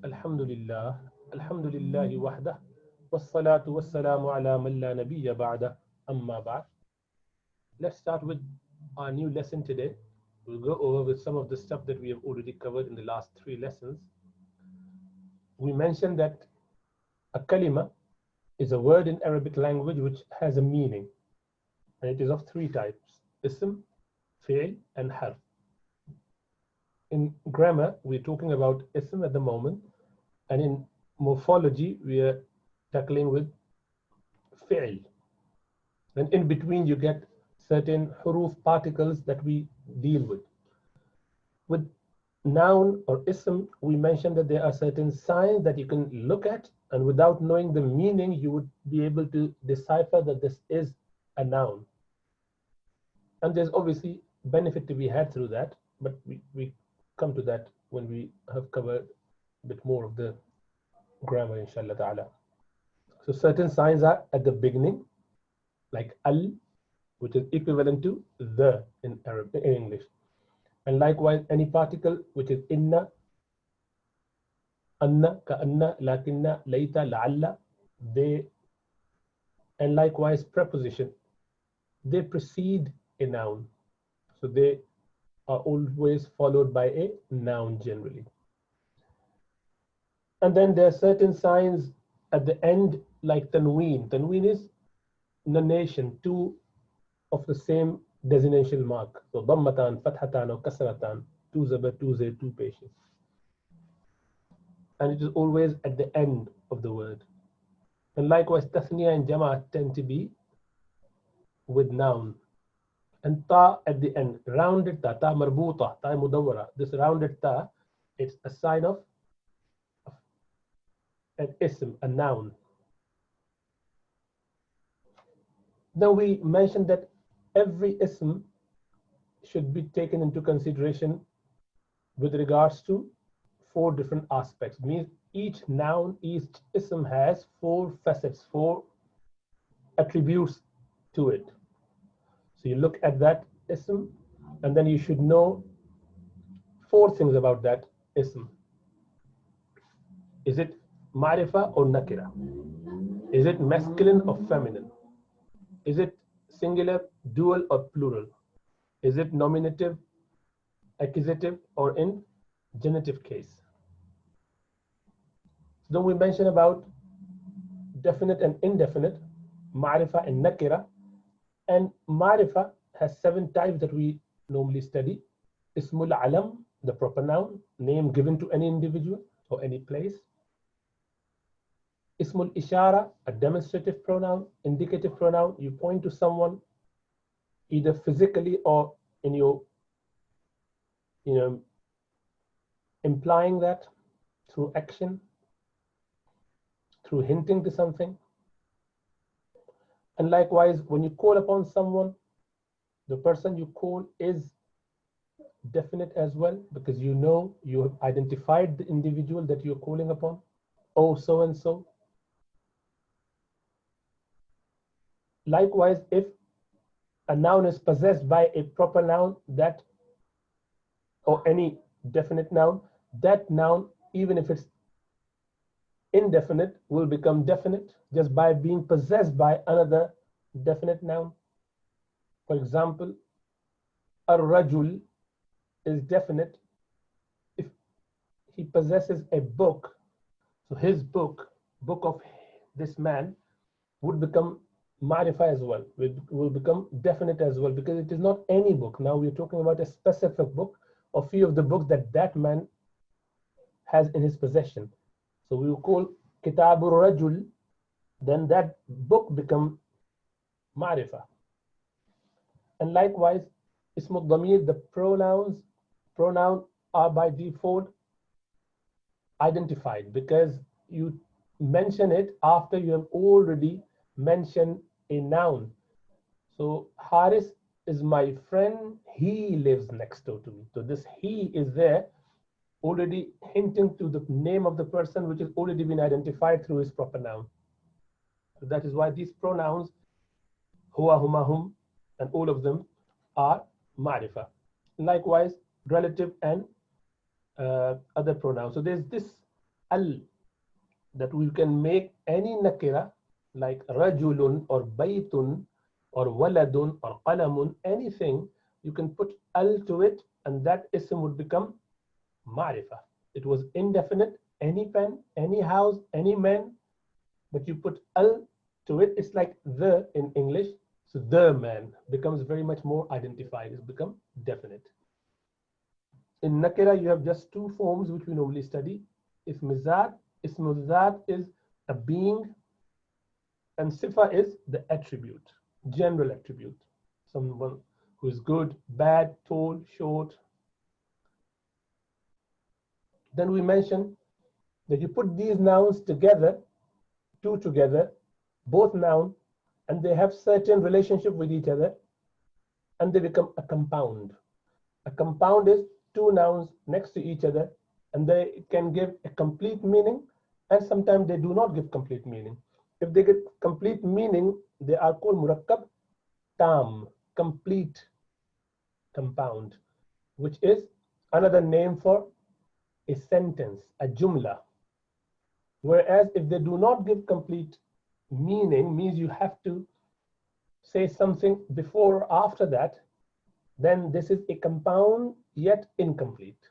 Alhamdulillah, Alhamdulillahi wahdah, wassalatu wassalamu ala man la nabiyya ba'da, amma ba'd. Let's start with our new lesson today. We'll go over with some of the stuff that we have already covered in the last three lessons. We mentioned that a kalima is a word in Arabic language which has a meaning, and it is of three types: ism, fi'l, and harf. In grammar, we're talking about ism at the moment, and in morphology, we are tackling with fi'l. Then in between, you get certain huruf particles that we deal with. With noun or ism, we mentioned that there are certain signs that you can look at, and without knowing the meaning, you would be able to decipher that this is a noun. And there's obviously benefit to be had through that, but we come to that when we have covered a bit more of the grammar, inshallah ta'ala. So certain signs are at the beginning, like al, which is equivalent to the in Arabic, in English. And likewise, any particle which is inna, anna, ka'anna, lakinna, layta, la'alla, they, and likewise preposition, they precede a noun. So they are always followed by a noun generally. And then there are certain signs at the end, like tanween. Tanween is nonation, two of the same designation mark. So dammatan, fathatan, or kasratan, two zabar, two zay, two patience. And it is always at the end of the word. And likewise, tathniya and jama tend to be with noun. And ta at the end, rounded ta, ta marbuta, ta mudawwara. This rounded ta, it's a sign of an ism, a noun. Now we mentioned that every ism should be taken into consideration with regards to four different aspects. Means each noun, each ism has four facets, four attributes to it. So you look at that ism, and then you should know four things about that ism. Is it ma'rifa or nakira? Is it masculine or feminine? Is it singular, dual, or plural? Is it nominative, accusative, or in genitive case? So then we mentioned about definite and indefinite, ma'rifa and nakira. And ma'rifa has 7 types that we normally study. Ismul alam, the proper noun, name given to any individual or any place. Ismul ishara, a demonstrative pronoun, indicative pronoun. You point to someone either physically or in your, implying that through action, through hinting to something. And likewise, when you call upon someone, the person you call is definite as well, because you know you have identified the individual that you're calling upon. Oh, so and so. Likewise, if a noun is possessed by a proper noun, that, or any definite noun, that noun, even if it's indefinite, will become definite just by being possessed by another definite noun. For example, ar-rajul is definite if he possesses a book. So his book of this man, would become ma'rifa as well, will become definite as well, because it is not any book. Now we're talking about a specific book, or few of the books that that man has in his possession. So we will call Kitabur Rajul, then that book become ma'rifa. And likewise, Ismul Damir, the pronoun are by default identified, because you mention it after you have already mentioned a noun. So Haris is my friend, he lives next door to me. So this he is there, already hinting to the name of the person, which has already been identified through his proper noun. So that is why these pronouns, huwa, huma, hum, and all of them are ma'rifa. Likewise, relative and other pronouns. So there's this al, that we can make any nakira like rajulun or baytun or waladun or qalamun, anything, you can put al to it and that ism would become ma'rifah. It was indefinite, any pen, any house, any man, but you put al to it, it's like the in English. So the man becomes very much more identified, it's become definite. In nakira, you have just two forms which we normally study. Ismizat, ismuzat is a being, and sifa is the attribute, general attribute. Someone who is good, bad, tall, short. Then we mentioned that you put these nouns together, two together, both noun, and they have certain relationship with each other, and they become a compound. A compound is two nouns next to each other, and they can give a complete meaning, and sometimes they do not give complete meaning. If they get complete meaning, they are called murakkab tam, complete compound, which is another name for a sentence, a jumla. Whereas if they do not give complete meaning, means you have to say something before or after that, then this is a compound yet incomplete.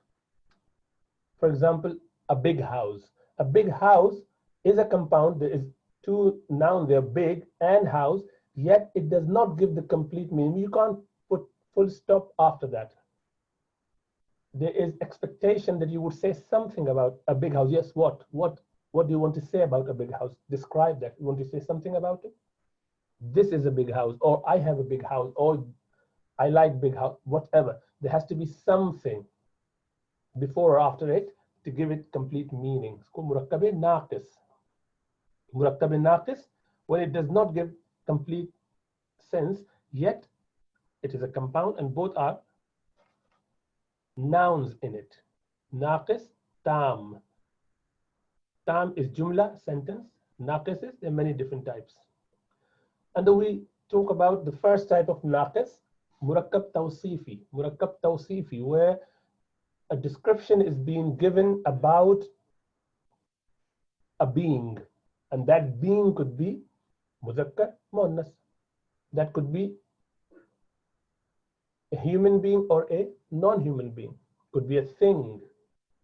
For example, a big house. A big house is a compound. There is two nouns there, big and house, yet it does not give the complete meaning. You can't put full stop after that. There is expectation that you would say something about a big house. Yes, what do you want to say about a big house? Describe that. You want to say something about it? This is a big house, or I have a big house, or I like big house, whatever. There has to be something before or after it to give it complete meaning. It's called murakkab naqis. Murakkab naqis, when it does not give complete sense, yet it is a compound and both are nouns in it. Naqis, tam. Tam is jumla, sentence. Naqis is, there are many different types. And then we talk about the first type of naqis, murakkab tawsifi. Murakkab tawsifi, where a description is being given about a being, and that being could be muzakkar, muannas. That could be a human being or a non-human being. Could be a thing,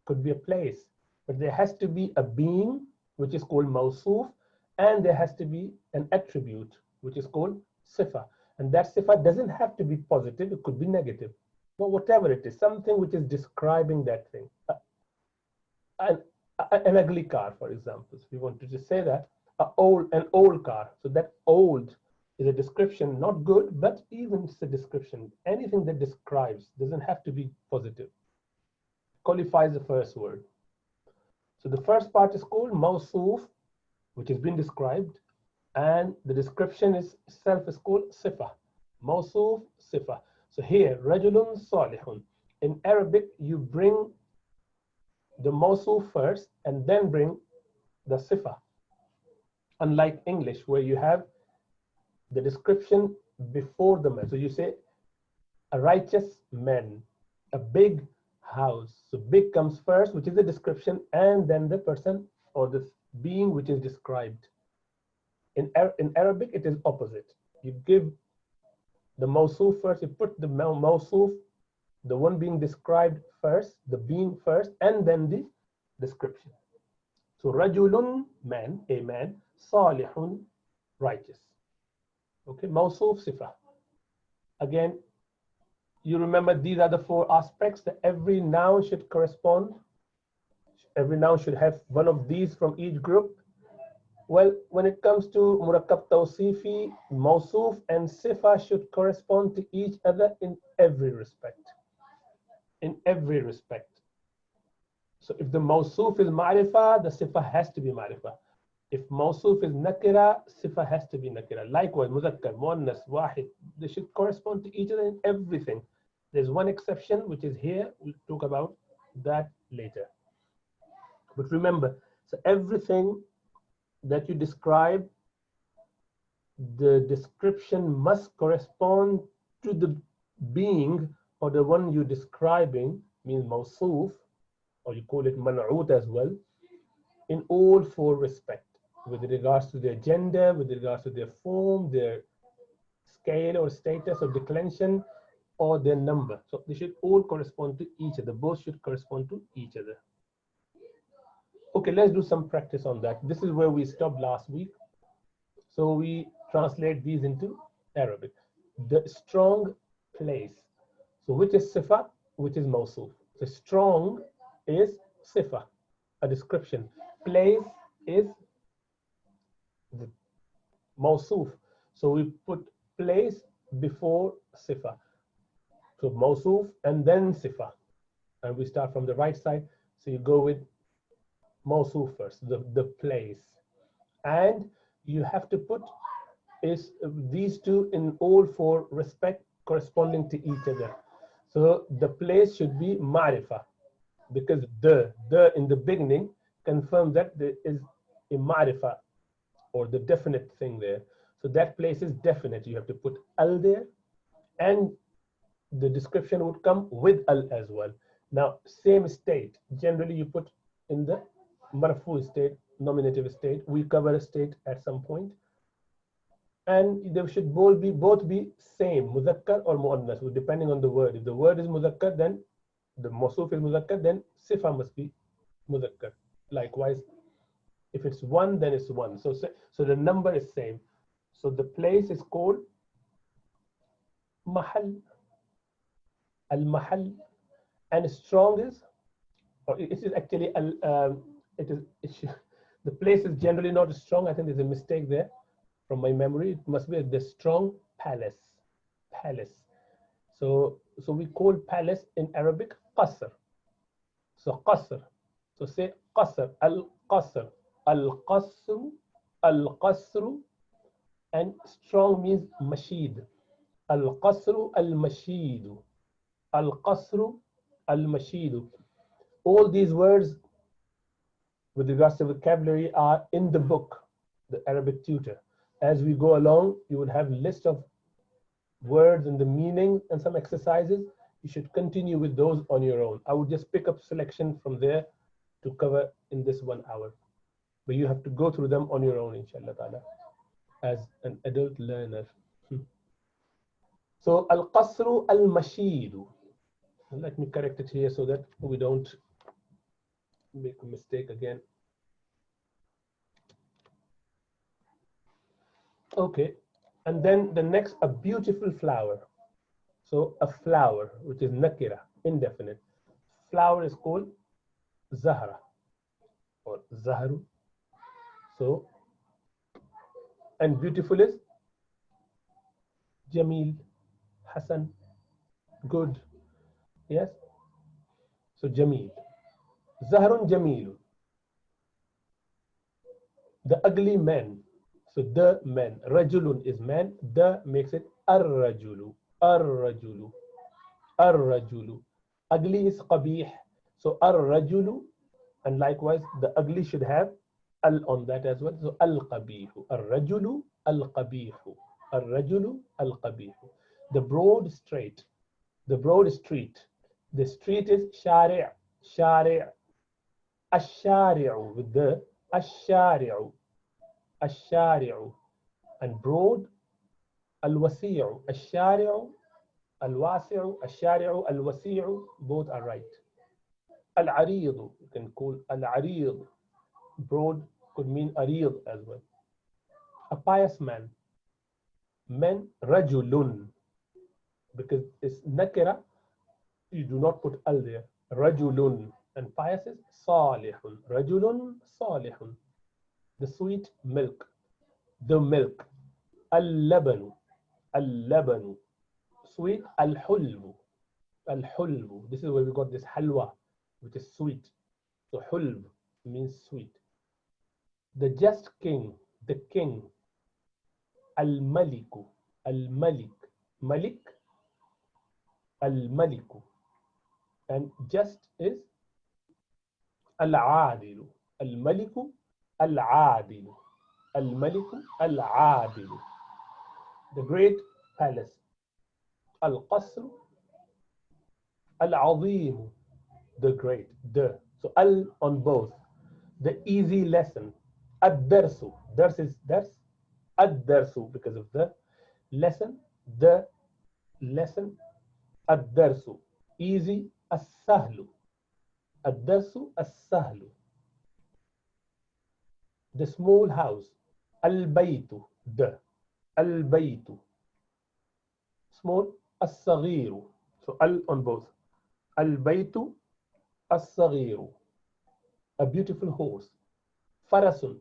could be a place, but there has to be a being, which is called mawsuf, and there has to be an attribute, which is called sifa. And that sifa doesn't have to be positive, it could be negative. But whatever it is, something which is describing that thing. An ugly car, for example. So we wanted to say that an old car. So that old is a description, not good, but even it's a description. Anything that describes doesn't have to be positive. Qualifies the first word. So the first part is called mawsuf, which has been described, and the description itself is called sifa. Mawsuf, sifa. So here, rajulun salihun. In Arabic, you bring the mawsuf first and then bring the sifa. Unlike English, where you have the description before the man. So you say a righteous man, a big house. So big comes first, which is the description, and then the person or the being which is described. In Arabic, it is opposite. You give the mawsuf first, you put the mawsuf, the one being described first, the being first, and then the description. So rajulun, man, a man, salihun, righteous. Okay, mawsuf, sifa. Again, you remember these are the four aspects that every noun should correspond. Every noun should have one of these from each group. Well, when it comes to murakkab tawsifi, mawsuf and sifa should correspond to each other in every respect. In every respect. So if the mawsuf is ma'rifah, the sifa has to be ma'rifah. If mawsuf is nakira, sifa has to be nakira. Likewise, muzakkar, muannas, wahid, they should correspond to each other in everything. There's one exception, which is here. We'll talk about that later. But remember, so everything that you describe, the description must correspond to the being or the one you're describing, means mawsuf, or you call it man'ut as well. in all four respects, with regards to their gender, with regards to their form, their scale or status or declension, or their number. So they should all correspond to each other. Both should correspond to each other. Okay, let's do some practice on that. This is where we stopped last week. So we translate these into Arabic. The strong place. So which is sifa, which is mawsuf. The strong is sifa, a description. Place is the mawsuf. So we put place before sifa. So mawsuf and then sifa. And we start from the right side. So you go with mawsuf first, the place. And you have to put is these two in all four respect corresponding to each other. So the place should be ma'rifa, because the in the beginning confirms that there is a ma'rifa or the definite thing there. So that place is definite. You have to put al there, and the description would come with al as well. Now, same state. Generally, you put in the marfu state, nominative state. We cover a state at some point. And they should both be same, muzakkar or muannas, depending on the word. If the word is muzakkar, then the mawsuf is muzakkar, then sifa must be muzakkar. Likewise, if it's one, then it's one. So the number is same. So the place is called mahal, al-mahal, and strong is, or it is actually the place is generally not strong. I think there's a mistake there. From my memory, it must be the strong palace. Palace. So we call palace in Arabic qasr. So qasr. So say qasr, al-qasr, al-qasru, al-qasru, and strong means mashid. Al-qasru, al-mashidu, al-qasru, al-mashidu. All these words with regards to vocabulary are in the book, the Arabic tutor. As we go along, you would have a list of words and the meaning and some exercises. You should continue with those on your own. I would just pick up selection from there to cover in this 1 hour. But you have to go through them on your own, inshallah ta'ala, as an adult learner. So, al-qasru al-mashidu. Let me correct it here so that we don't make a mistake again. Okay, and then the next, a beautiful flower. So a flower, which is nakira, indefinite. Flower is called zahra or zahru. So, and beautiful is jamil, hasan, good. Yes. So jamil, zahrun jamil. The ugly man. So the man, rajulun is man, the makes it ar-rajulu, ar-rajulu, ar-rajulu. Ugly is qabih, so ar-rajulu, and likewise the ugly should have al on that as well. So al-qabihu, ar-rajulu, al-qabihu, ar-rajulu, al-qabihu. The broad street, the broad street. The street is shari', shari', ash-shari'u with the ash-shari'u. الشارع, and broad الوسيع, الشارع الواسع, الشارع الوسيع, both are right. العريض, you can call العريض, broad could mean arid as well. A pious man, man رجل, because it's nakira, you do not put al there. رجل, and pious is صالح, رجل صالح. The sweet milk, the milk. Al-labanu, al-labanu. Sweet, al-hulbu, al-hulbu. This is where we got this halwa, which is sweet. So hulb means sweet. The just king, the king. Al-maliku, al-malik. Malik, al-maliku. And just is al-adilu. Al-maliku, al-adilu. Al-maliku, al-adilu. The great palace. Al-qasru, al-azimu. The great, the. So al on both. the easy lesson. Ad-darsu. Dars is dars. Ad-darsu because of the lesson. The lesson. Ad-darsu. Easy. As-sahlu. Ad-darsu as-sahlu. The small house. Al-baytu. The. Al-baytu. Small. As-saghiru. So al on both. Al-baytu as-saghiru. A beautiful horse. Farasun.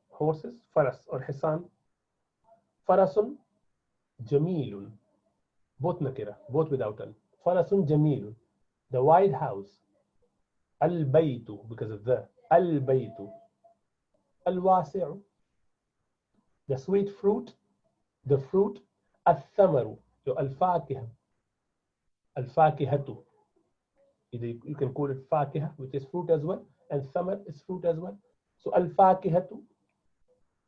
Horses. Faras or hisan. Farasun jamilun. Both nakira. Both without al. Farasun jamilun. The White House. Al-baytu because of the. Al-baytu. Al-wasi'u. The sweet fruit. The fruit. Al-thamaru. So al-fakiha. Al-fakihatu. You can call it fakiha, which is fruit as well, and thamar is fruit as well. So al-fakihatu.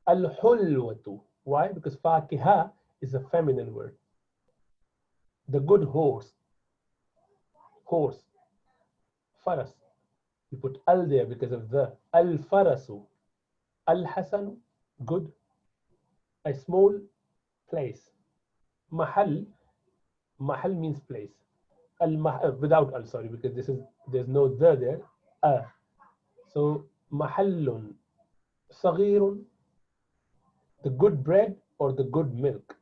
Al-hulwatu. Why? Because fakiha is a feminine word. The good horse. Horse. Faras. You put al there because of the. Al-farasu. Al-hasanu. Good. A small place. Mahal. Mahal means place. Without al, sorry, because there's no the there. So mahallun. Saghirun. The good bread or the good milk.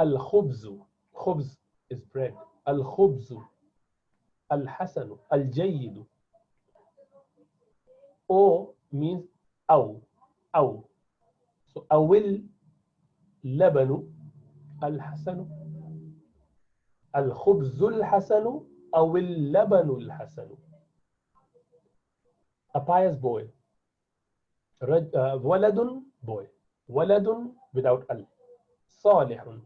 Al-khubzu. Khubz is bread. Al-khubzu. Al-hasanu. Al-jayyidu. O means aw. Aw. So awil labanu. Al-hasanu. Al-khubzu al-hasanu. Awil labanu al-hasanu. A pious boy. Waladun, boy. Waladun without al. Salihun.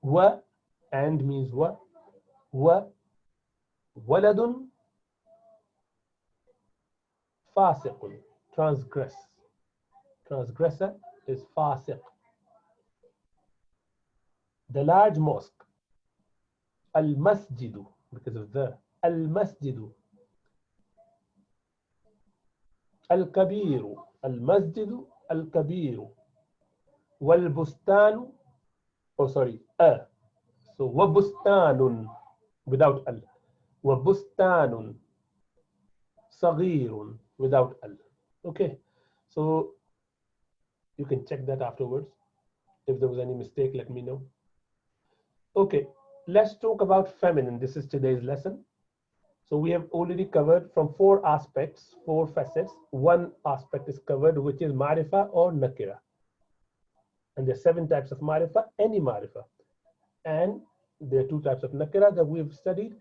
Wa and means wa. Wa waladun fasiqun. Transgress. Transgressor is fasiq. The large mosque. Al-masjidu because of the. Al-masjidu. Al-kabiru. Al-masjidu. Al-kabiru. Wal-bustanu. Oh, sorry. So, wa-bustanun without al. Wa-bustanun. Saghirun without al. Okay. So, you can check that afterwards. If there was any mistake, let me know. Okay. Let's talk about feminine. This is today's lesson. So we have already covered from 4 aspects, 4 facets. 1 aspect is covered, which is marifa or nakira. And there are 7 types of marifa, any marifa. And there are 2 types of nakira that we've studied.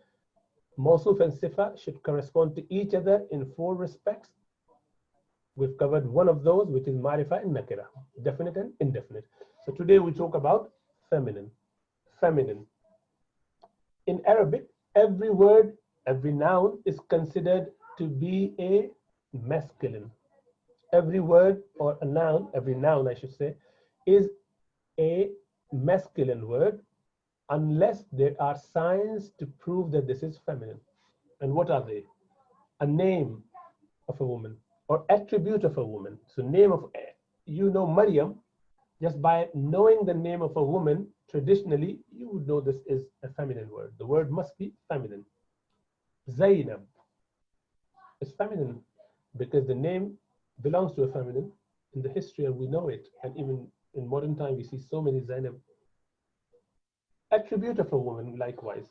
Mawsuf and sifa should correspond to each other in 4 respects. We've covered 1 of those, which is marifa and nakira, definite and indefinite. So today we talk about feminine. Feminine. In Arabic, every word, every noun is considered to be a masculine. Every word or a noun, every noun I should say, is a masculine word unless there are signs to prove that this is feminine. And what are they? A name of a woman or attribute of a woman. So name of, Maryam, just by knowing the name of a woman, traditionally, you would know this is a feminine word. The word must be feminine. Zainab is feminine because the name belongs to a feminine in the history and we know it. And even in modern time, we see so many Zainab. Attribute of a woman, likewise.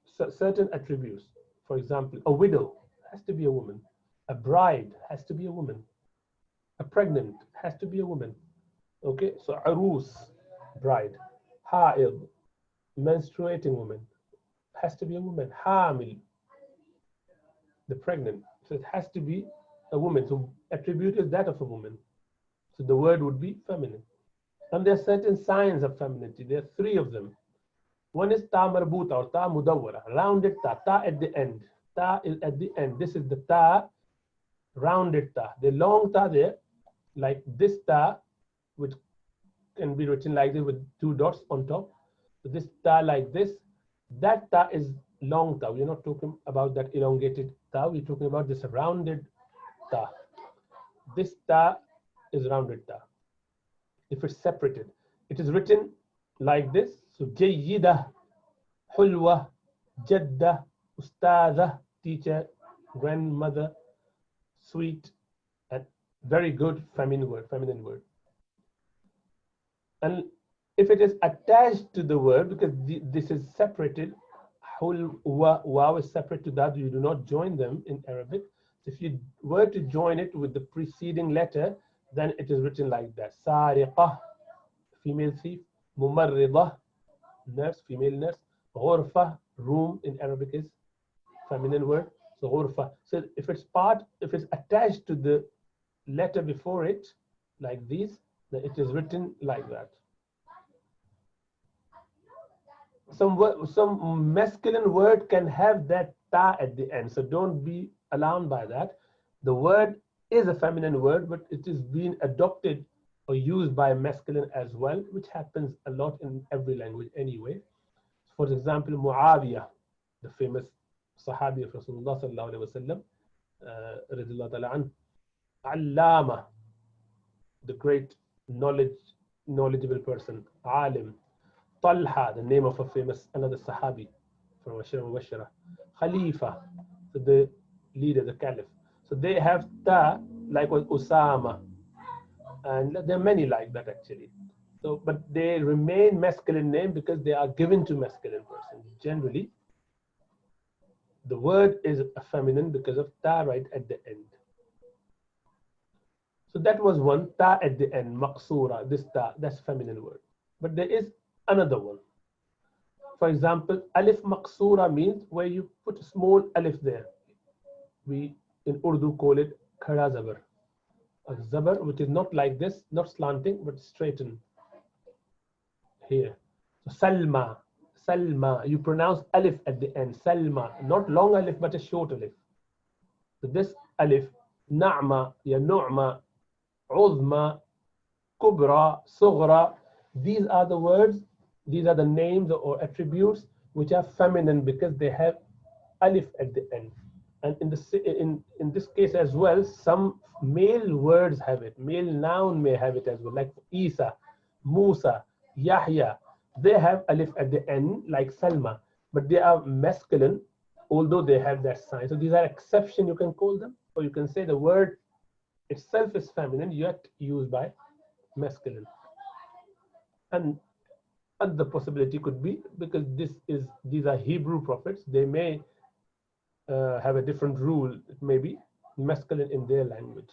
Certain attributes. For example, a widow has to be a woman. A bride has to be a woman. A pregnant has to be a woman. Okay, so arus, bride. Ha'id, menstruating woman, has to be a woman. Hamil, the pregnant. So it has to be a woman. So attribute is that of a woman. So the word would be feminine. And there are certain signs of femininity. There are 3 of them. One is ta marbuta or ta mudawwara, rounded ta, ta at the end. Ta is at the end. This is the ta, rounded ta. The long ta there, like this ta, which can be written like this with 2 dots on top. So this ta like this, that ta is long ta. We're not talking about that elongated ta. We're talking about this rounded ta. This ta is rounded ta. If it's separated, it is written like this. So jayyida, hulwa, jadda, ustadha, teacher, grandmother, sweet, and very good feminine word. And if it is attached to the word, because this is separated, waw is separate to that, you do not join them in Arabic. So if you were to join it with the preceding letter, then it is written like that. Sariqah, female thief. Mumarridah, nurse, female nurse. Ghurfa, room in Arabic is feminine word. So ghurfa. So if it's attached to the letter before it, like this, then it is written like that. Some masculine word can have that ta at the end, so don't be alarmed by that. The word is a feminine word, but it is being adopted or used by masculine as well, which happens a lot in every language anyway. For example, Muawiyah, the famous Sahabi of Rasulullah sallallahu alaihi wasallam, radiyallahu ta'ala anhu. Allama, the great knowledgeable person. Alim. Talha, the name of a famous another Sahabi from Ashara Mubashara. Khalifa, so the leader, the caliph. So they have ta, like with Usama, and there are many like that actually. So, but they remain masculine name because they are given to masculine persons. Generally, the word is a feminine because of ta right at the end. So that was one, ta at the end, maqsura, this ta, that's feminine word. But there is another one. For example, alif maqsura means where you put a small alif there. We in Urdu call it khada zabar. A zabar which is not like this, not slanting, but straightened here. So Salma, Salma, you pronounce alif at the end, Salma, not long alif but a short alif. So this alif, Na'ma, ya Nu'ma, Uzma, Kubra, Sughra, these are the words, these are the names or attributes which are feminine because they have alif at the end. And in this case as well, some male words have it. Male noun may have it as well, like Isa, Musa, Yahya. They have alif at the end, like Salma, but they are masculine, although they have that sign. So these are exception, you can call them, or you can say the word itself is feminine, yet used by masculine. And the possibility could be because these are Hebrew prophets, they may have a different rule. It may be masculine in their language.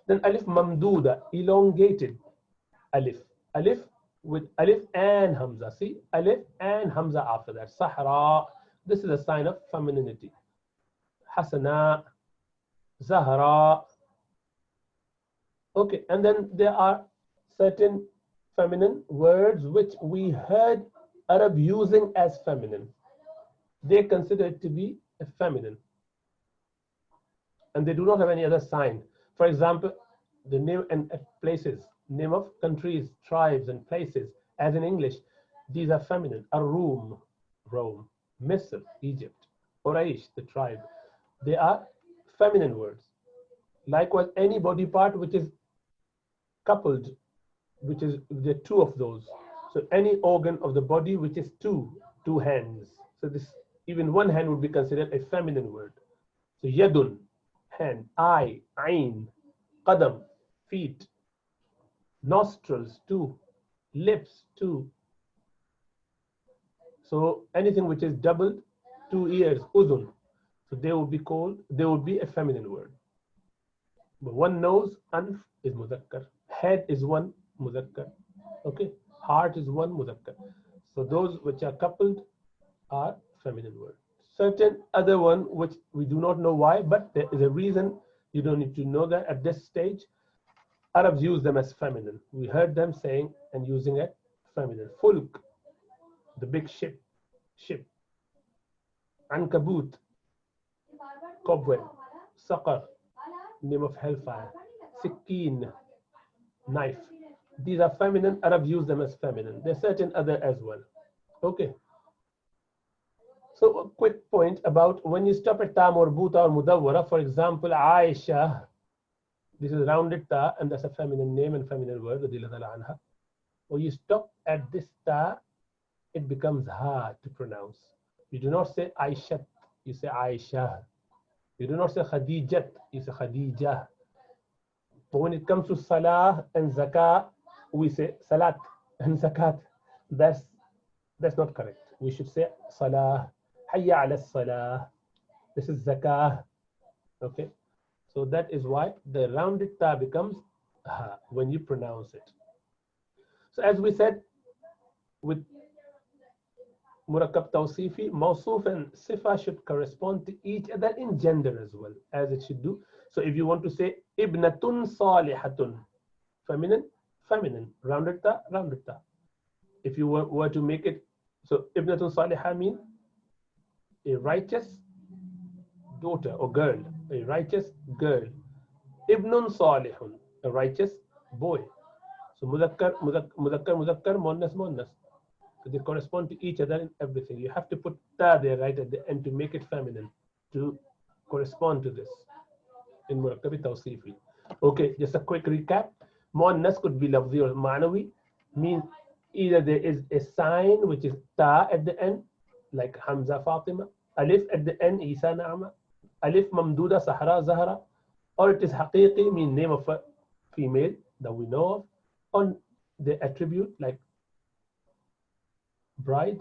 Then alif mamduda, elongated alif. Alif with alif and hamza. See, alif and hamza after that. Sahra, this is a sign of femininity. Hasana, Zahra. Okay, and then there are certain feminine words which we heard Arab using as feminine. They consider it to be a feminine. And they do not have any other sign. For example, the name and places, name of countries, tribes, and places, as in English, these are feminine. Arum, Rome, Misr, Egypt, Quraysh, the tribe. They are feminine words. Likewise, any body part which is coupled, which is the two of those. So any organ of the body which is two hands. So this, even one hand would be considered a feminine word. So yadun, hand, eye, ain, qadam, feet, nostrils, two, lips, two. So anything which is doubled, 2 ears, udun. So they will be a feminine word. But one nose, anf, is muzakkar. Head is one, muzakkar. Okay, heart is one, muzakkar. So those which are coupled are feminine words. Certain other one which we do not know why, but there is a reason. You don't need to know that at this stage. Arabs use them as feminine. We heard them saying and using it feminine. Fulk, the big ship. Ankabut, cobweb. Saqar, name of hellfire. Sikeen, knife. These are feminine. Arabs use them as feminine. There are certain other as well. Okay. So a quick point about when you stop at ta marbuta or mudawwara, for example, Aisha, this is rounded ta and that's a feminine name and feminine word, radiyallahu anha. When you stop at this ta, it becomes ha to pronounce. You do not say Aishat, you say Aisha. You do not say Khadijat, you say Khadija. But when it comes to salah and zakah, we say salat and zakat. That's not correct. We should say salah, hayya ala salah. This is zakah. Okay. So that is why the rounded ta becomes ha when you pronounce it. So as we said, with murakkab tawsifi, mawsuf and sifa should correspond to each other in gender as well, as it should do. So if you want to say ibnatun salihatun, feminine, feminine, rounded ta, rounded ta. If you were to make it, so ibnatun salihah mean a righteous daughter or girl, a righteous girl. Ibnun salihun, a righteous boy. So muzakkar, muzakkar, muannas, muannas. So they correspond to each other in everything. You have to put ta there right at the end to make it feminine, to correspond to this in murakkabi tawsifi. Okay, just a quick recap. Muannas could be lafzi or ma'nawi, means either there is a sign which is ta at the end, like Hamza Fatima, alif at the end, Isa Naama, alif mamduda Sahara Zahra, or it is haqiqi, mean name of a female that we know of, on the attribute like bride,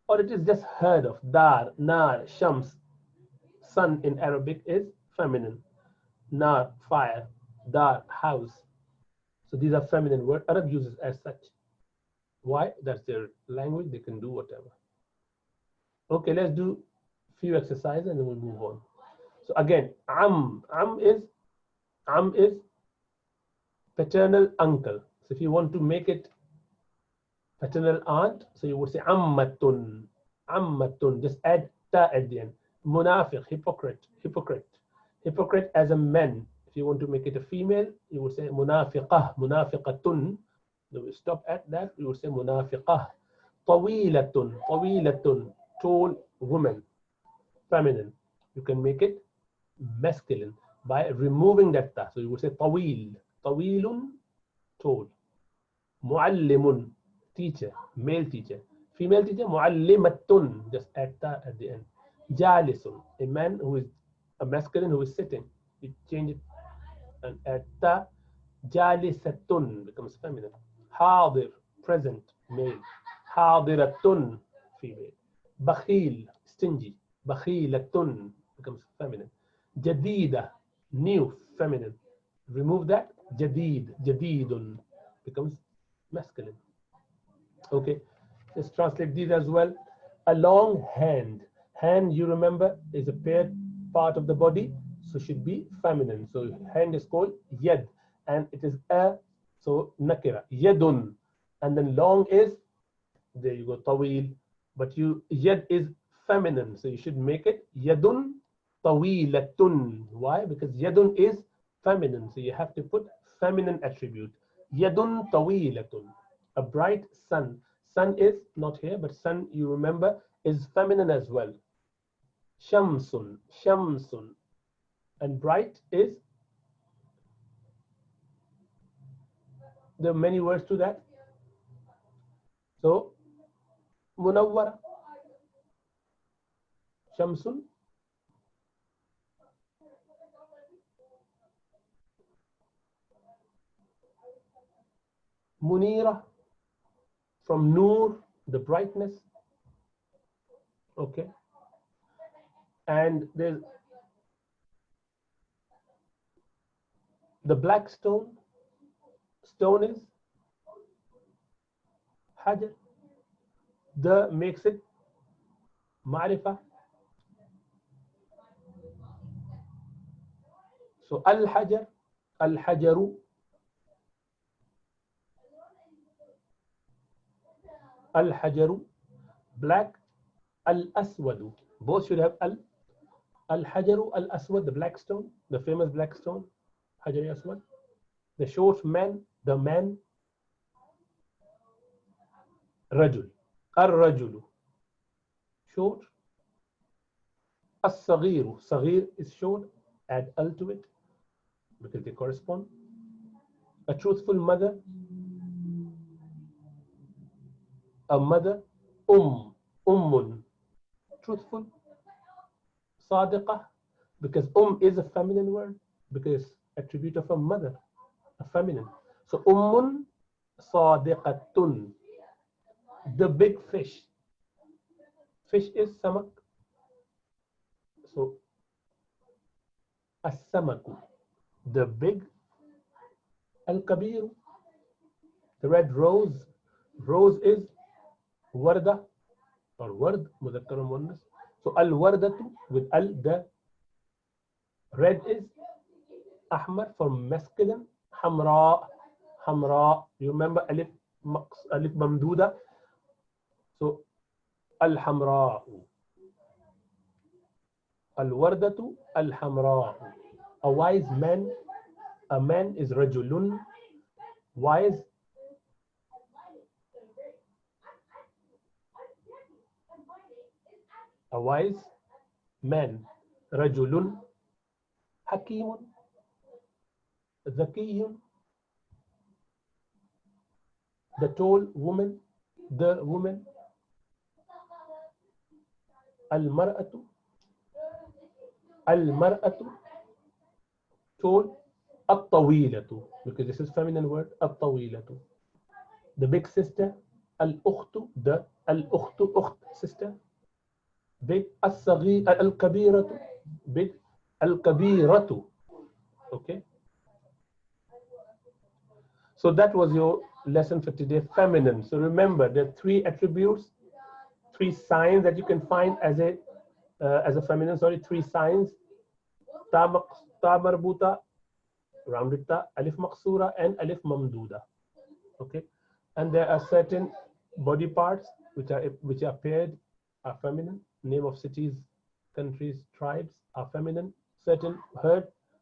or it is just heard of. Dar, nar, shams, sun in Arabic is feminine. Nar, fire. Dar, house. So these are feminine words. Arab uses as such. Why? That's their language. They can do whatever. Okay, let's do few exercises and then we'll move on. So again, am is paternal uncle. So if you want to make it paternal aunt, so you would say ammatun, ammatun. Just add ta at the end. Munafiq, hypocrite, hypocrite, hypocrite as a man. If you want to make it a female, you would say munafiqah, munafiqatun. So we stop at that. You would say munafiqah. Tawilatun, tawilatun, tall woman, feminine. You can make it masculine by removing that ta. So you would say tawil, tawilun, tall. Muallimun, teacher, male teacher. Female teacher, muallimatun, just add ta at the end. Jalisun, a man who is a masculine who is sitting. You change it and add ta. Jalisatun becomes feminine. Hadir, present, male. Hadiratun, female. Bakhil, stingy. Bakhilatun becomes feminine. Jadida, new, feminine. Remove that. Jadid, jadidun becomes masculine. Okay, let's translate these as well. A long hand. Hand, you remember, is a paired part of the body, so should be feminine. So hand is called yad, and it is a, so nakira, yadun. And then long is, there you go, tawil. But yad is feminine, so you should make it yadun tawilatun. Why? Because yadun is feminine, so you have to put feminine attribute. Yadun tawilatun. A bright sun. Sun is not here, but sun, you remember, is feminine as well. Shamsun, shamsun. And bright is, there are many words to that. So, munawwara, shamsun, munira, from nur, the brightness. Okay. And there's the black stone. Stone is hajar. The makes it ma'rifah. So al-hajar, al-hajaru, al-hajaru, black, al-aswadu. Both should have al. Al-hajaru, al-aswad, the black stone, the famous black stone, hajar aswad. The short man, the man, rajul, ar-rajulu, short, As-saghiru. Saghir is shown, add al to it because they correspond. A truthful mother, a mother, ummun, truthful. Sadiqah, because is a feminine word, because attribute of a mother, a feminine. So ummun sadiqatun, the big fish. Fish is samak. So as-samaku, the big. Al-kabiru, the red rose. Rose is warda or ward, mudhakkar or muannas. So al-wardatu with al, the red is ahmar for masculine. Hamra, hamra. You remember alif, alif mamduda. So al-hamra. Al-wardatu al-hamra. A wise man. A man is rajulun. Wise. A wise man. Rajulun. Hakimun. Zakiyun. The tall woman. The woman. Al-mar'atu. Al-mar'atu. Tall. At-tawilatu, because this is feminine word. At-tawilatu. The big sister. Al-ukhtu. The al-ukhtu, ukht, sister. Big. As-saghir. Al-kabiratu. Big. Al-kabiratu. Okay. So that was your lesson for today, feminine. So remember, there are 3 attributes, 3 signs that you can find as a feminine. Sorry, 3 signs: ta marbuta, rounded ta, alif maqsura, and alif mamduda. Okay, and there are certain body parts which are paired, are feminine. Name of cities, countries, tribes are feminine. Certain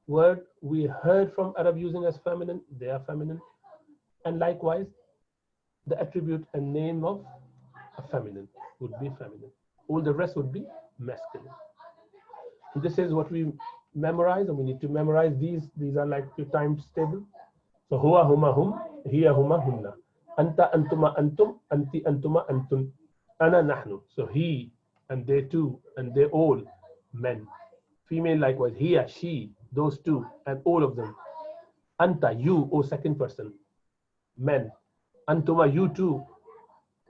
word we heard from Arab using as feminine, they are feminine. And likewise, the attribute and name of a feminine would be feminine. All the rest would be masculine. And this is what we memorize, and we need to memorize these. These are like your times table. So huwa huma hum, hiya huma hunna, anta antuma antum, anti antuma antun, ana nahnu. So he and they too and they all, men. Female likewise, hiya, she, those two and all of them. Anta, you, or second person, men. Antuma, you too,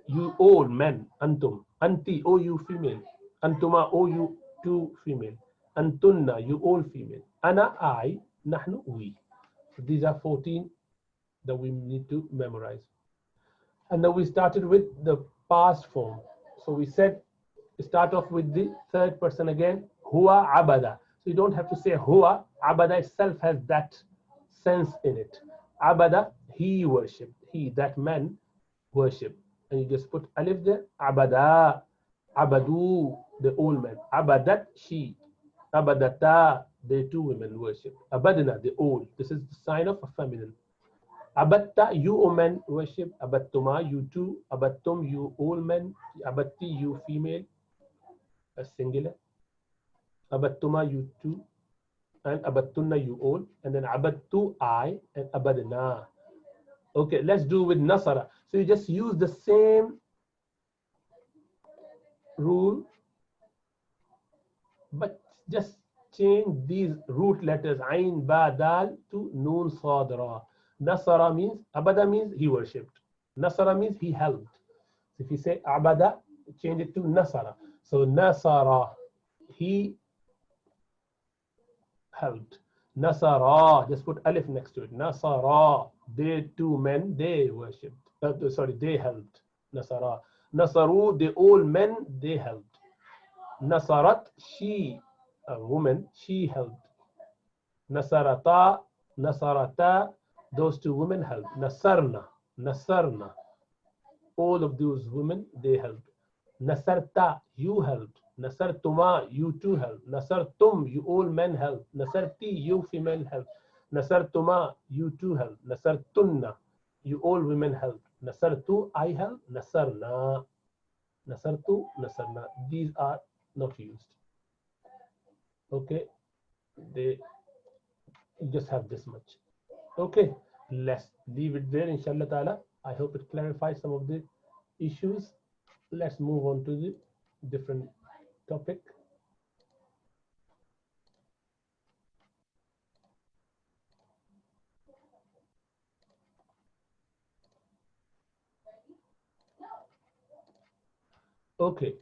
you all men. Antum. Anti, oh you female. Antuma, oh you two female. Antunna, you all female. Ana, I. Nahnu, we. So these are 14 that we need to memorize. And then we started with the past form. So we said, start off with the third person again. Huwa abada. So you don't have to say huwa. Abada itself has that sense in it. Abada, he worshipped. He, that man, worshipped. And you just put alif there. Abada. Abadu, the old man. Abadat, she. Abadata, the 2 women worship. Abadna, the old. This is the sign of a feminine. Abatta, you, O men, worship. Abattuma, you two. Abattum, you all men. Abatti, you female. A singular. Abattuma, you two. And abattunna, you all. And then abattu, I. And abadna. Okay, let's do with nasara. So you just use the same rule, but just change these root letters ain, ba, dal to noon, sad, ra. Nasara means, abada means he worshipped. Nasara means he helped. So if you say abada, change it to nasara. So nasara, he helped. Nasara, just put alif next to it. Nasara, they 2 men, they worshipped. Sorry, they helped. Nasara. Nasaru, the all men, they helped. Nasarat, she, a woman, she helped. Nasarata, Nasarata, those 2 women helped. Nasarna, Nasarna, all of those women, they helped. Nasarta, you helped. Nasartuma, you too helped. Nasartum, you all men helped. Nasarti, you female helped. Nasartuma, you too helped. Nasartunna, you all women helped. Nasartu, I helped. Nasarna, Nasartu, Nasarna. These are not used. Okay, they just have this much. Okay, let's leave it there, inshallah ta'ala. I hope it clarifies some of the issues. Let's move on to the different topic. Okay,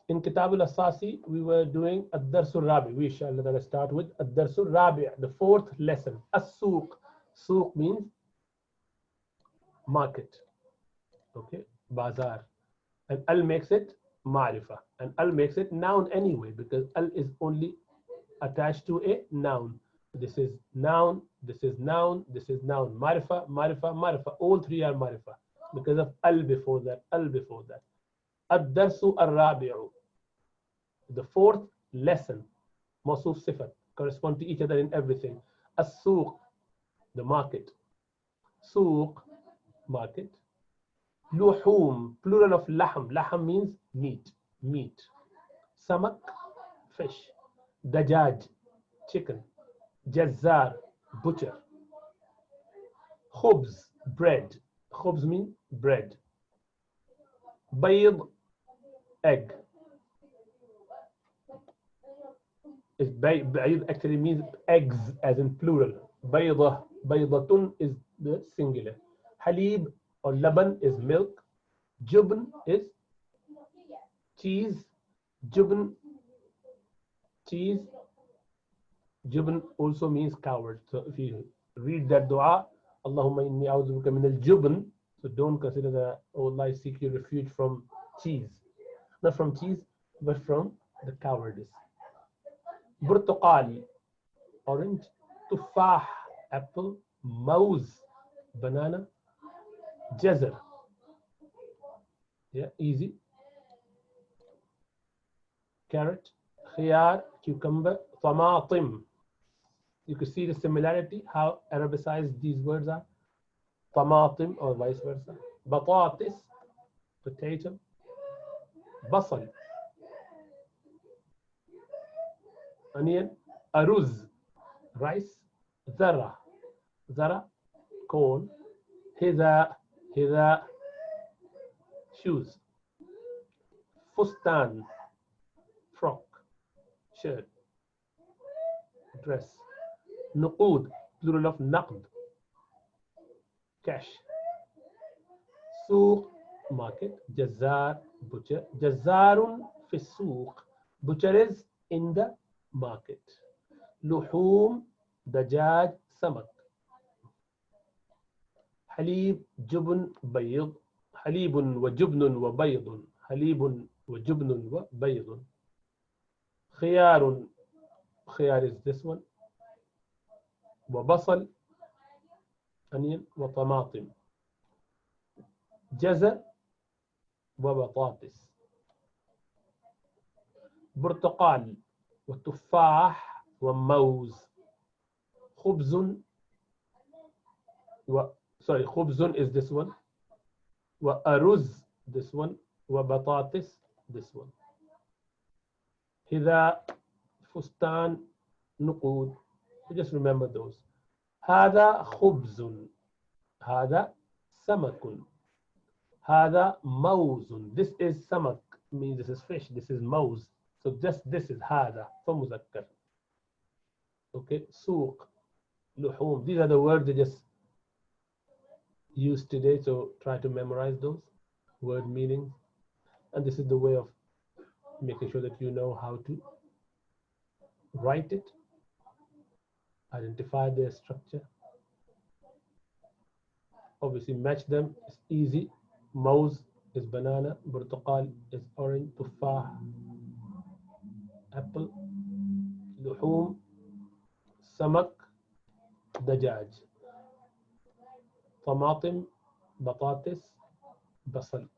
in Kitab al-Asasi, we were doing Ad-Dars-o-Rabi. We shall start with Ad-Dars-o-Rabi, the fourth lesson. As-Suq. Suq means market. Okay, Bazaar. And Al makes it Ma'rifa. And Al makes it noun anyway, because Al is only attached to a noun. This is noun, this is noun, this is noun. Ma'rifa, Ma'rifa, Ma'rifa. All three are Ma'rifa because of Al before that, Al before that. Ad-Darsu ar-Rabi'u. The fourth lesson, Mawsuf Sifat, correspond to each other in everything. As-Suq, the market. Suq, market. Luhum, plural of lahm. Lahm means meat, meat. Samak, fish. Dajaj, chicken. Jazzar, butcher. Khubz, bread. Khubz means bread. Bayd, egg. Bayd actually means eggs as in plural. Baydah, baydatun is the singular. Halib or laban is milk. Jubn is cheese. Jubn, cheese. Jubn also means coward. So if you read that dua, Allahumma inni a'udhu bika min al-jubn, so don't consider that, oh Allah, I seek your refuge from cheese. Not from cheese, but from the cowardice. Burtuqal, orange. Tufah, apple. Mouse, banana. Jazr, yeah, easy. Carrot. Khiyar, cucumber. Tamatim. You can see the similarity, how Arabicized these words are. Tamatim or vice versa. Batatis, potato. Basal, onion. Aruz, rice. Zara, zara, corn. Hida, hida, shoes. Fustan, frock, shirt, dress. Nuqud, plural of naqd, cash. Suq, market. Jazzar, butcher. Jazzarun fi suq, butcher is in the market. Luhum, dajaj, samak. Halib, jubn, bayd. Halibun wa jubnun wa baydun. Halibun wa jubnun wa baydun. Khiyarun, khiyar is this one. وبصل, onion. وطماطم. جزر وبطاطس. برتقال وتفاح وموز. خبز خبز is this one. وأرز, this one. وبطاطس, this one. هذا, فستان, نقود. Just remember those. هذا خبز. هذا سمك. هذا موز. This is samak, means this is fish. This is mouse. So just this is هذا for muzakkar. Okay. Suq, luhum. These are the words they just used today. So try to memorize those word meanings. And this is the way of making sure that you know how to write it. Identify their structure. Obviously match them. It's easy. Mouse is banana. Burtuqal is orange. Tufah, apple. Luhum, samak, dajaj. Tamatim, batatis, basal.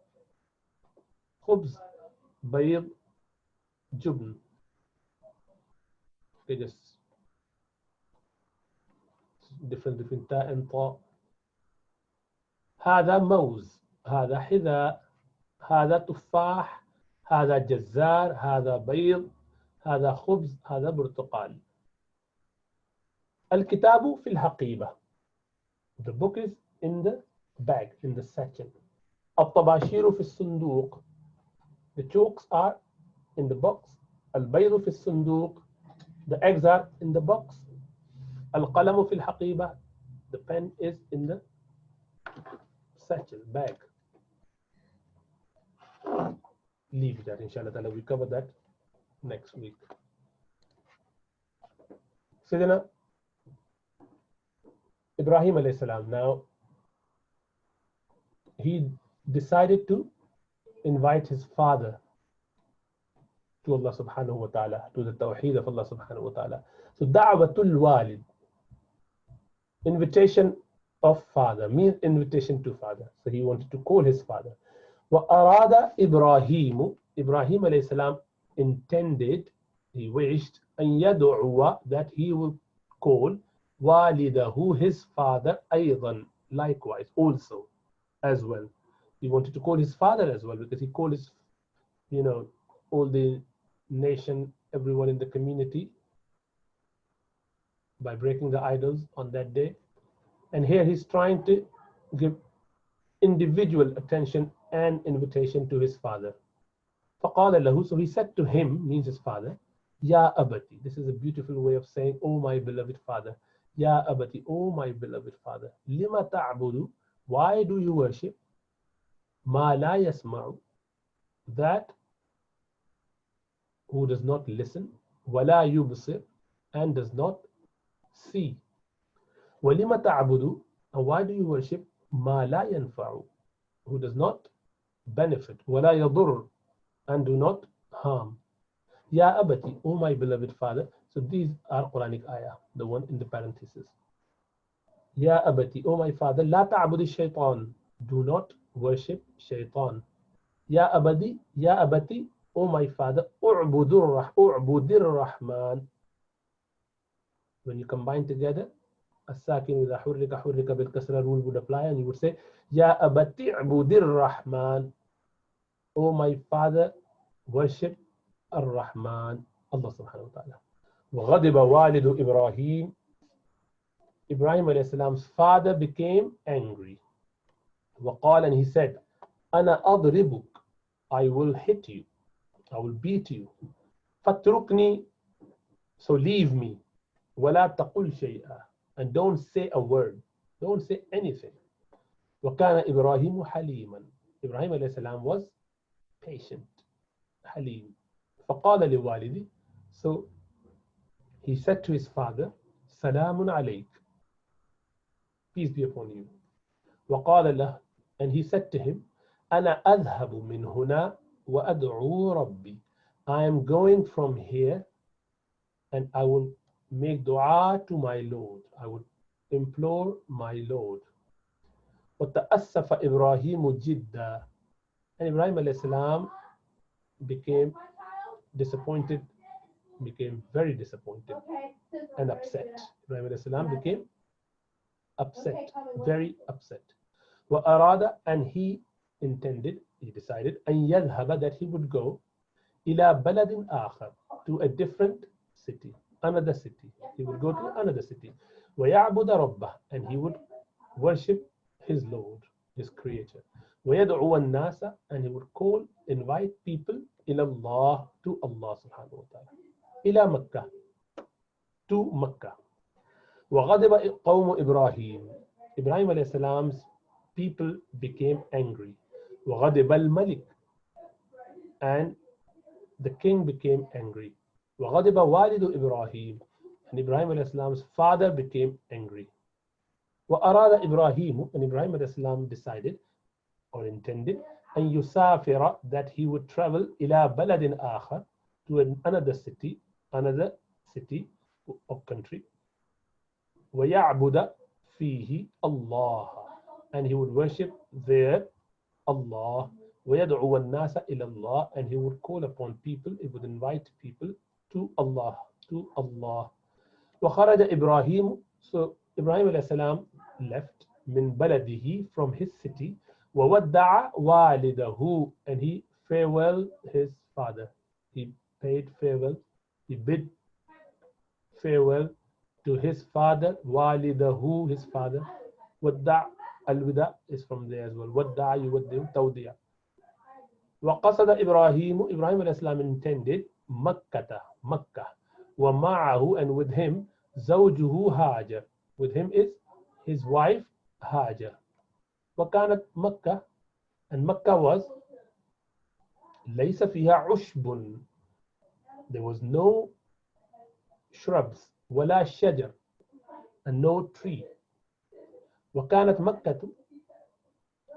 Khubz, bayd, jubn. Okay, just difference between ta and ta. هذا موز. هذا حذاء. هذا تفاح. هذا جزار. هذا بيض. هذا خبز هذا برتقال. الكتاب في الحقيبة. The book is in the bag, in the satchel. الطباشير في الصندوق. The chalks are in the box. البيض في الصندوق. The eggs are in the box. القلم في الحقيبة. The pen is in the satchel, bag. Leave that, inshallah. We cover that next week. Sayyidina Ibrahim alayhi salam, now he decided to invite his father to Allah subhanahu wa ta'ala, to the tawheed of Allah subhanahu wa ta'ala. So da'watul walid, invitation of father, means invitation to father. So he wanted to call his father. Wa arada Ibrahim, Ibrahim alayhi salam intended, he wished, an yad'uwa, that he would call walidahu, his father, aydan, likewise, also, as well. He wanted to call his father as well, because he called his, all the nation, everyone in the community, by breaking the idols on that day. And here he's trying to give individual attention and invitation to his father. فَقَالَ لَهُ, so he said to him, means his father, Ya abati. This is a beautiful way of saying, oh my beloved father. Ya abati, oh my beloved father. Lima ta'budu, why do you worship? Ma la yasma'u, that who does not listen. Wala yubsir, and does not see. Walima ta'budu, and why do you worship? Ma la yanfa'u, who does not benefit. Wala yadur, and do not harm. Ya abati, oh my beloved father. So these are Quranic ayah, the one in the parenthesis. Ya abati, oh my father, la ta'budi shaitan, do not worship shaitan. Ya abati, oh my father, u'budir rahman. When you combine together, as-sakin with hurrika bil kasra rule would apply, and you would say, Ya abati u'budir rahman, oh my father, worship ar-Rahman, Allah subhanahu wa ta'ala. وَغَضِبَ وَالِدُ إِبْرَاهِيمَ, Ibrahim alayhi salam's father became angry. وَقَالَ, and he said, أَنَا أَضْرِبُكَ, I will hit you, I will beat you. فَاتْرُكْنِي, so leave me. وَلَا تَقُلْ شَيْئًا, and don't say a word, don't say anything. وَكَانَ إِبْرَاهِيمُ حَلِيمًا, Ibrahim alayhi salam was patient, halim. فَقَالَ لِوَالِدِي, so he said to his father, Salamun alayk, peace be upon you. وَقَالَ لَهُ, and he said to him, أَنَا أَذْهَبُ مِنْ هُنَا وَأَدْعُو رَبِّي, I am going from here and I will make dua to my Lord, I would implore my Lord. وَتَأَسَّفَ إِبْرَاهِيمُ جِدًّا, and Ibrahim alayhi salam became disappointed, became very disappointed and upset. Ibrahim alayhi salam became upset, very upset. وَأَرَادَ, and he intended, he decided, أَن يَذْهَبَ, that he would go, إِلَى بَلَدٍ آخَر, to a different city, another city. He would go to another city. وَيَعْبُدَ رَبَّهُ, and he would worship his Lord, his Creator. وَيَدْعُوَ النَّاسَ, and he would call, invite people, إِلَى اللَّهِ, to Allah subhanahu wa ta'ala. إِلَى مَكَّةِ, to Makkah. وَغَضِبَ قَوْمُ إِبْرَاهِيمَ, Ibrahim alayhi salam's people became angry. وَغَضِبَ الْمَلِكُ, and the king became angry. وَغَضِبَ وَالِدُ إِبْرَاهِيمَ, and Ibrahim alayhi salam's father became angry. وَأَرَادَ إِبْرَاهِيمُ, and Ibrahim alayhi salam decided or intended أن يسافر, that he would travel إلى بلد آخر, to another city or country. وَيَعْبُدَ فِيهِ اللَّهَ, and he would worship there Allah. وَيَدْعُوَ النَّاسَ إِلَى اللَّهِ, and he would call upon people, he would invite people to Allah, to Allah. وَخَرَجَ إِبْرَاهِيمُ, so Ibrahim alayhi salam left min baladihi, from his city. وَوَدَّعَ وَالِدَهُ, and he farewelled his father, he paid farewell He bid farewell to his father, walidahu, his father. Wadda' al-wida' is from there as well. Wadda' yuwaddi'u tawdi'a. وقصد إبراهيم Ibrahim al-Islam intended Makkah, Makkah. ومعه and with him زوجه Hajar. With him is his wife Hajar. وكانت Makkah, and Makkah was ليس فيها عشب. There was no shrubs ولا شجر, and no tree. وكانت مكة,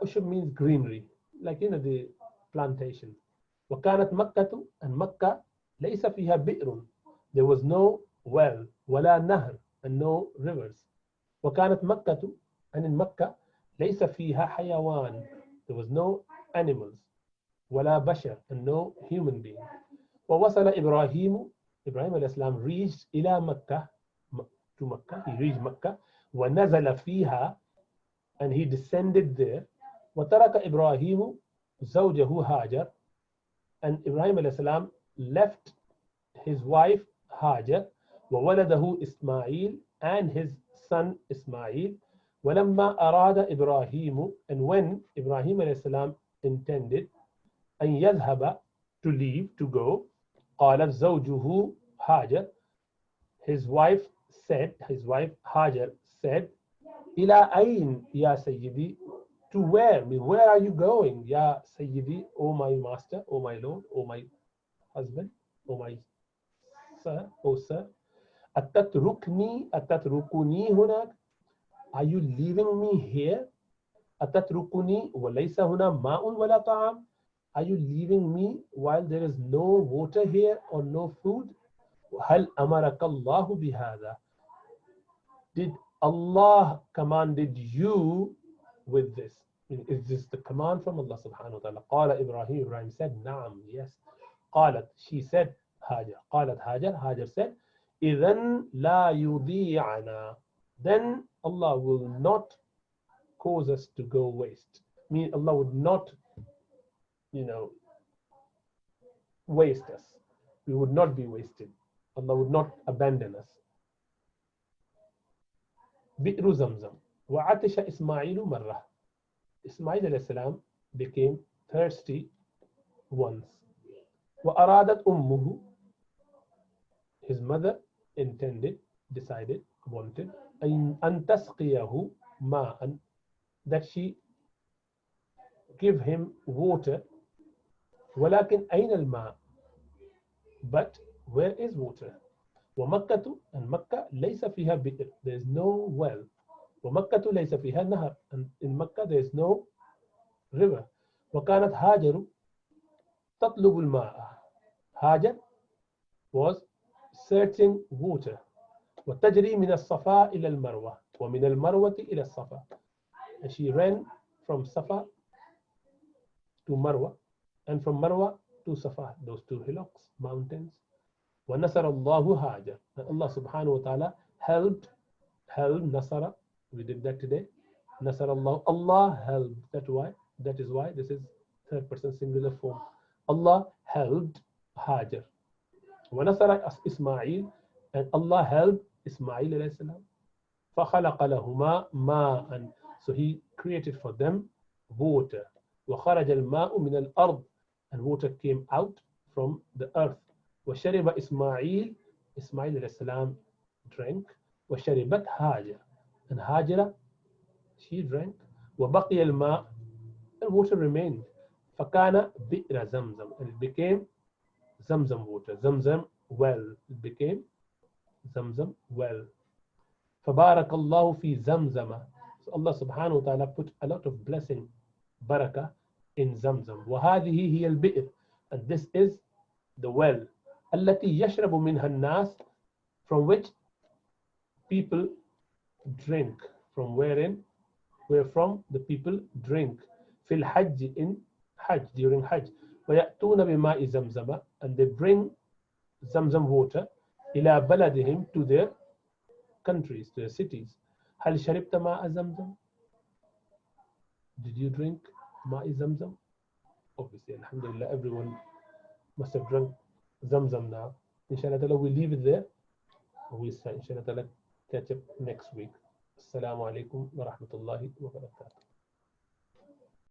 عشب means greenery, like the plantation. وكانت مكة, and Makkah ليس فيها بئر. There was no well ولا نهر, and no rivers. وكانت مكة, and in Makkah ليس فيها حيوان. There was no animals ولا بشر, and no human being. ووصل إبراهيم, Ibrahim al-Islam reached إلى مكة, to Makkah. He reached Makkah. ونزل فيها, and he descended there. وترك إبراهيم زوجه Hajar, and Ibrahim al-Islam left his wife Hajar. وولده إسماعيل, and his son Ismail. ولما أراد إبراهيم, and when Ibrahim al-Islam intended أن يذهب, to leave, to go, قالت زوجه Hajar, his wife Hajar said, إلى أين يا سيدي? To where? Where are you going? Ya Sayyidi, O my master, O my lord, O my husband, O my sir, O sir. أتتركني هناك? Are you leaving me here? أتتركني وليس هنا ماء ولا طعام? Are you leaving me while there is no water here or no food? هل أمرك الله بهذا? Did Allah commanded you with this? Is this the command from Allah subhanahu wa ta'ala? قال Ibrahim said, نعم, yes. قالت, she said, Hajar said, إذن لا يضيعنا. Then Allah will not cause us to go waste. Mean Allah would not, waste us. We would not be wasted. Allah would not abandon us. بئر زمزم. وعطش إسماعيل مرة. Ismail alayhi salam became thirsty once. وأرادت أمه, his mother decided, wanted أن تسقيه ماء, that she give him water. ولكن أين الماء? But where is water? ومكة, and Makkah ليس فيها بئر, there is no well. ومكة ليس فيها نهر, and in Makkah there is no river. وكانت هاجر تطلب الماء. Hajar was searching water. وتجري من الصفا إلى المروة ومن المروة إلى الصفا. And she ran from Safa to Marwa, and from Marwa to Safa, those two hillocks, mountains. ونصر الله هاجر, and Allah subhanahu wa ta'ala helped Nasara. We did that today. Nasar Allah. Allah helped. That is why this is third person singular form. Allah helped Hajar. وَنَصَرَ Ismail, and Allah helped Ismail alayhi salam. فَخَلَقَ لَهُمَا مَاءً, so he created for them water. وَخَرَجَ الْمَاءُ مِنَ الْأَرْضِ, and water came out from the earth. وَشَرِبَ Ismail alayhi salam drank. وَشَرِبَتْ Hajar, and Hajara, she drank. وَبَقِيَ الْمَاء, and water remained. فَكَانَ بِئْرَ زَمْزَمْ, and it became Zamzam water, Zamzam well. It became Zamzam well. فَبَارَكَ اللَّهُ فِي زَمْزَمَ, so Allah subhanahu wa ta'ala put a lot of blessing, barakah, in Zamzam. وَهَذِهِ هِيَ الْبِئْرِ, and this is the well. الَّتِي يَشْرَبُ مِنْهَا النَّاسِ, from which people drink, from wherefrom the people drink. fil hajj, in hajj, during hajj. وَيَأْتُونَ بِمَاءِ زَمْزَمَ, and they bring Zamzam water إِلَى بَلَدِهِمْ, to their countries, to their cities. هَلْ شَرِبْتَ مَاءَ زَمْزَمَ, did you drink ماء Zamzam? Obviously, alhamdulillah, everyone must have drunk Zamzam now. Inshallah ta'ala, we'll leave it there. We'll inshallah ta'ala catch up next week. Assalamu alaikum wa rahmatullahi wa barakatuh.